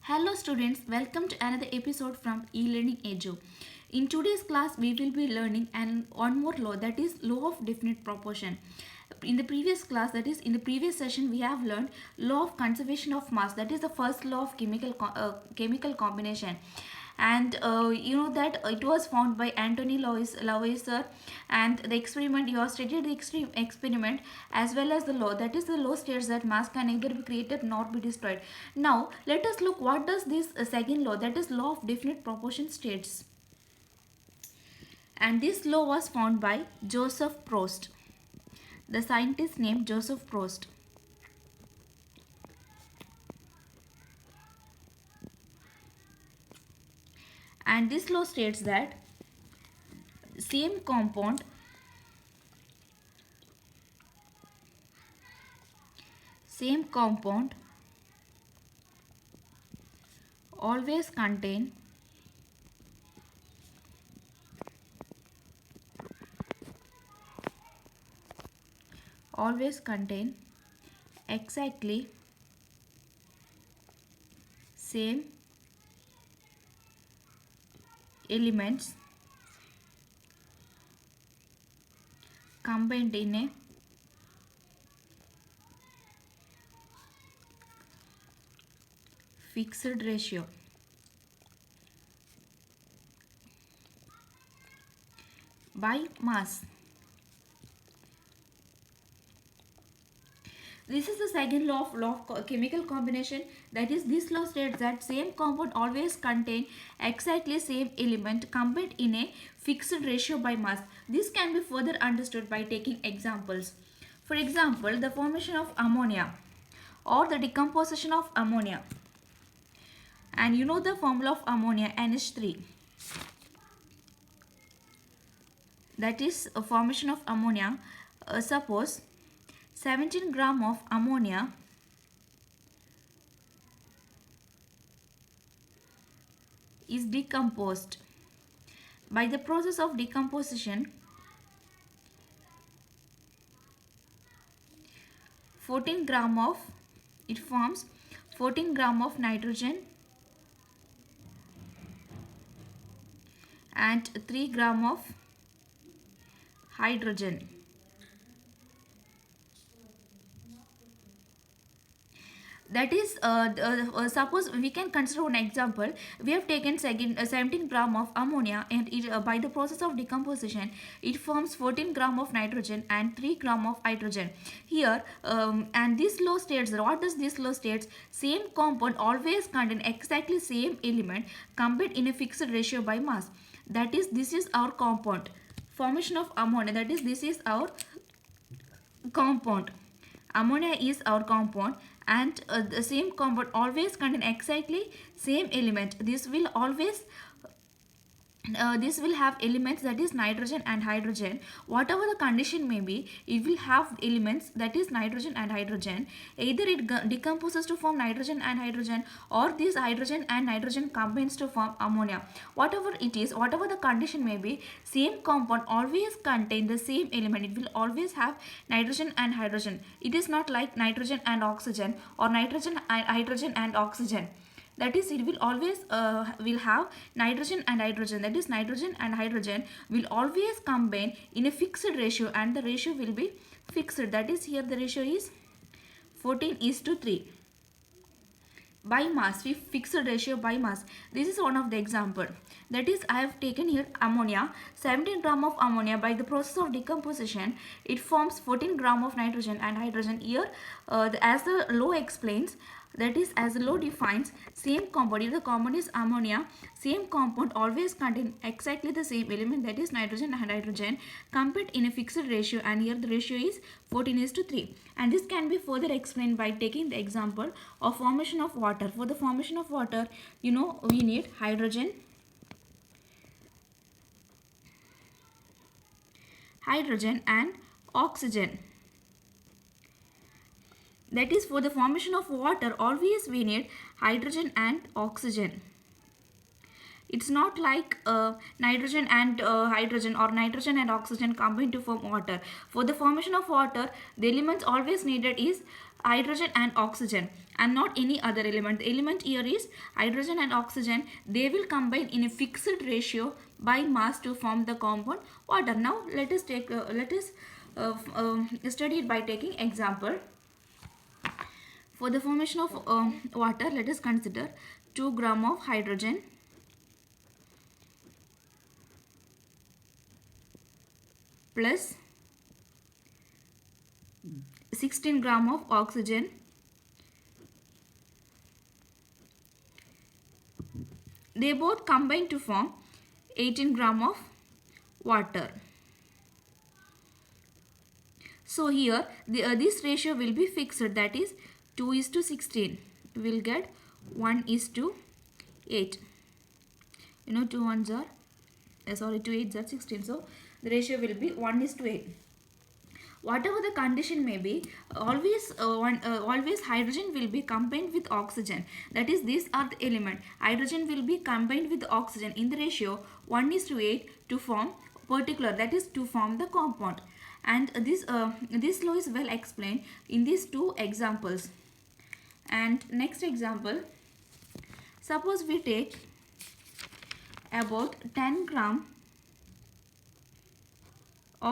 Hello students, welcome to another episode from eLearning Edu. In today's class, we will be learning one more law, that is law of definite proportion. In the previous class, that is in the previous session, we have learned law of conservation of mass, that is the first law of chemical combination. And you know that it was found by Anthony Lavoisier, and the experiment, you have studied the extreme experiment as well as the law, that is the law states that mass can neither be created nor be destroyed. Now let us look what does this second law, that is law of definite proportion, states. And this law was found by Joseph Proust, the scientist named Joseph Proust. And this law states that same compound same compound always contain exactly same elements combined in a fixed ratio. By mass. This is the second law of chemical combination, that is this law states that same compound always contain exactly same element combined in a fixed ratio by mass. This can be further understood by taking examples. For example, the formation of ammonia or the decomposition of ammonia. And you know the formula of ammonia, NH3. That is a formation of ammonia. Suppose 17 gram of ammonia is decomposed. By the process of decomposition, 14 gram of, it forms 14 gram of nitrogen and 3 gram of hydrogen. That is suppose we can consider one example. We have taken 17 gram of ammonia, and by the process of decomposition it forms 14 gram of nitrogen and 3 gram of hydrogen here. And this law states, what does this law states? Same compound always contain exactly same element combined in a fixed ratio by mass. That is, this is our compound formation of ammonia, that is this is our compound. Ammonia is our compound, and the same compound always contain exactly same element. This will have elements, that is nitrogen and hydrogen. Whatever the condition may be, it will have elements, that is nitrogen and hydrogen. Either it decomposes to form nitrogen and hydrogen, or this hydrogen and nitrogen combines to form ammonia. Whatever it is, whatever the condition may be, same compound always contain the same element. It will always have nitrogen and hydrogen. It is not like nitrogen and oxygen or nitrogen and hydrogen and oxygen. That is, it will always will have nitrogen and hydrogen, that is nitrogen and hydrogen will always combine in a fixed ratio, and the ratio will be fixed. That is, here the ratio is 14:3 by mass. We fixed ratio by mass. This is one of the example. That is, I have taken here ammonia, 17 gram of ammonia. By the process of decomposition it forms 14 gram of nitrogen and hydrogen. Here as the law explains, that is, as the law defines, same compound, if the compound is ammonia, same compound always contain exactly the same element, that is nitrogen and hydrogen combined in a fixed ratio, and here the ratio is 14:3. And this can be further explained by taking the example of formation of water. For the formation of water, you know, we need hydrogen and oxygen. That is, for the formation of water always we need hydrogen and oxygen. It's not like nitrogen and hydrogen or nitrogen and oxygen combine to form water. For the formation of water, the elements always needed is hydrogen and oxygen and not any other element. The element here is hydrogen and oxygen. They will combine in a fixed ratio by mass to form the compound water. Now let us study it by taking example. For the formation of water, let us consider 2 gram of hydrogen plus 16 gram of oxygen they both combine to form 18 gram of water. So here this ratio will be fixed, that is 2:16. We will get 1:8. 2 ones are 2 8s are 16. So the ratio will be 1:8. Whatever the condition may be, always hydrogen will be combined with oxygen. That is, these are the element. Hydrogen will be combined with oxygen in the ratio 1:8 to form particular, that is to form the compound. And this law is well explained in these two examples. And next example, suppose we take about 10 gram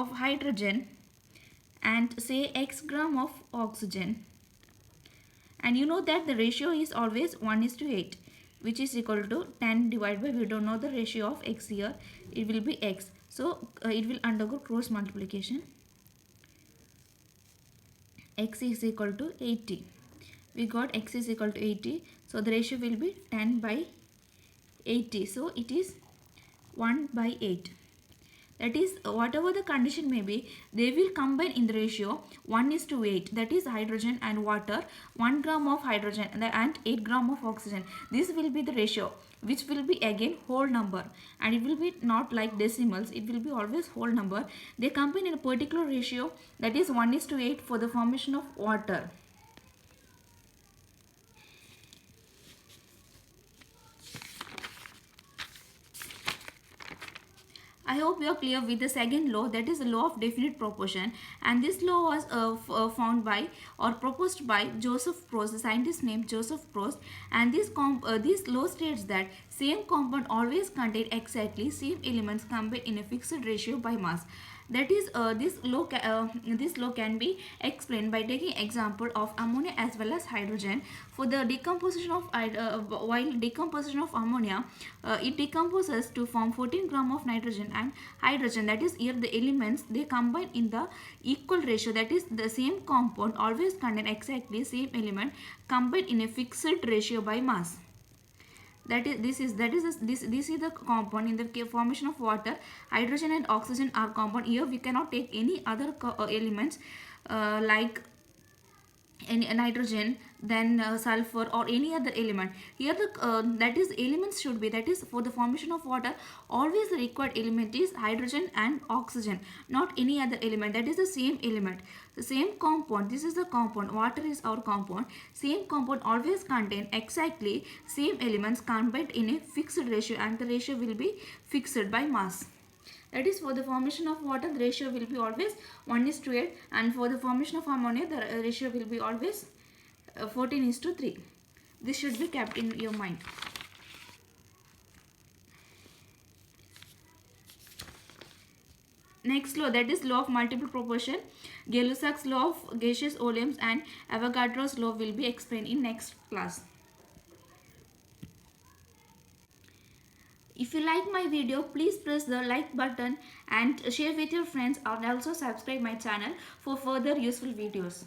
of hydrogen and say x gram of oxygen, and you know that the ratio is always 1:8, which is equal to 10 divided by, we don't know the ratio of x here, it will be x, so it will undergo cross multiplication. X is equal to 80. We got x is equal to 80, so the ratio will be 10 by 80, so it is 1/8. That is, whatever the condition may be, they will combine in the ratio 1:8, that is hydrogen and water, 1 gram of hydrogen and 8 gram of oxygen. This will be the ratio, which will be again whole number, and it will be not like decimals, it will be always whole number. They combine in a particular ratio, that is 1:8 for the formation of water. I hope you are clear with the second law, that is the law of definite proportion, and this law was found by or proposed by Joseph Proust, the scientist named Joseph Proust, and this law states that same compound always contain exactly same elements combined in a fixed ratio by mass. That is, this law can be explained by taking example of ammonia as well as hydrogen. For the decomposition of while decomposition of ammonia, it decomposes to form 14 gram of nitrogen and hydrogen. That is, here the elements they combine in the equal ratio, that is the same compound always contain exactly same element combined in a fixed ratio by mass. This is the compound in the formation of water. Hydrogen and oxygen are compound. Here we cannot take any other elements like any nitrogen, then sulfur or any other element. Here that is elements should be, that is for the formation of water always the required element is hydrogen and oxygen, not any other element. That is the same element, the same compound. This is the compound, water is our compound. Same compound always contain exactly same elements combined in a fixed ratio, and the ratio will be fixed by mass. That is, for the formation of water, the ratio will be always 1:8, and for the formation of ammonia, the ratio will be always 14:3. This should be kept in your mind. Next law, that is law of multiple proportion. Gay-Lussac's law of gaseous volumes and Avogadro's law will be explained in next class. If you like my video, please press the like button and share with your friends, and also subscribe my channel for further useful videos.